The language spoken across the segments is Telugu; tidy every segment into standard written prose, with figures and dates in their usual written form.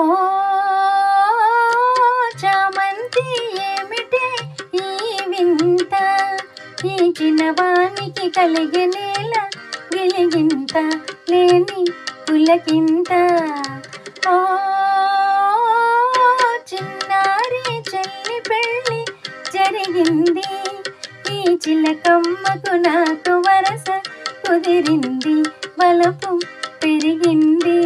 ఓ చామంతి ఏమిటే ఈ వింత, ఈ చిన్నవానికి కలిగినేల గిలిగింత లేని పులకింత. ఓ చిన్నారి చెల్లి పెళ్ళి జరిగింది, ఈ చిలకమ్మకు నాకు వరస కుదిరింది, బలపు పెరిగింది.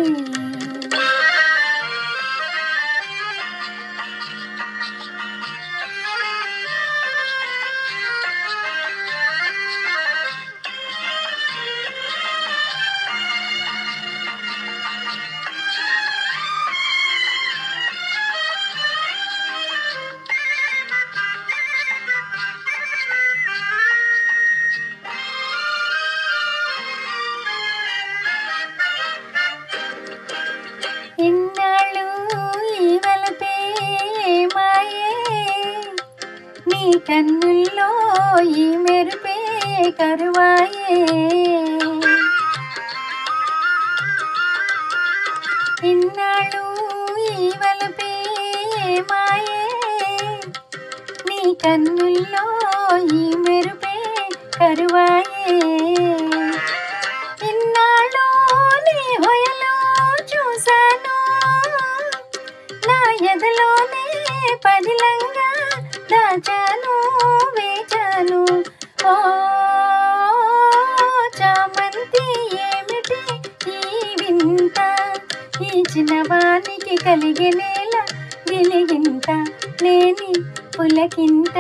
ఇన్నాళ్ళు ఈ వలపే మాయే, నీ కన్నుల్లో ఈ మెరుపే కరువాయే. ఇన్నాళ్ళు ఈ వలపే మాయే, నీ కన్నుల్లో ఈ మెరుపే కరువాయే. ఇన్నాళ్ళు నీ హొయలో చూశాను, నా ఎదలోనే పదిలంగా దాచాను వేచాను. ఓ చామంతి ఏమిటి ఈ వింత, ఈ చిన్నవానికి కలిగినేల గిలిగింత లేని పులకింత.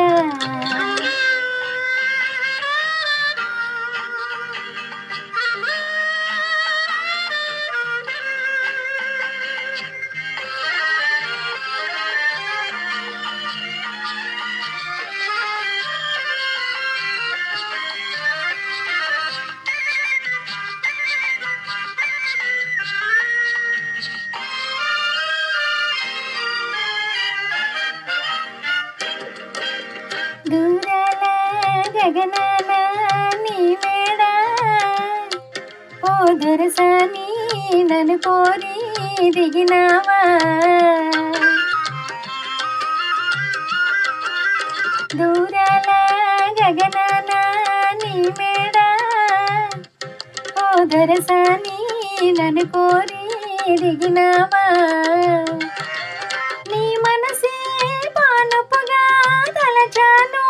దూరాల గగనాన నీ మేడ, ఓ దొరసాని నన్ను కోరి దిగినావా. దూరాల గగనాన నీ మేడ, ఓ దొరసాని నన్ను కోరి దిగినావా. నీ మనసే పానపుగా తలచాను,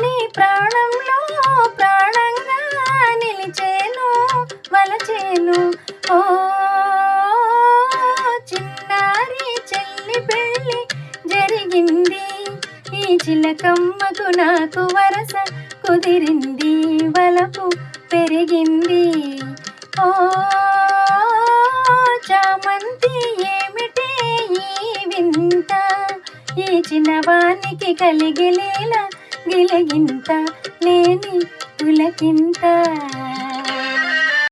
నీ ప్రాణంలో ప్రాణంగా నిలిచేను వలచేను. ఓ చిన్నారి చెల్లి పెళ్ళి జరిగింది, ఈ చిలకమ్మకు నాకు వరస కుదిరింది, వలపు పెరిగింది. ఓ చామంతి ఏమిటే ఈ వింత, ఈ చిన్నవానికి కలిగిలేల గిలిగింత లేని పులకింత.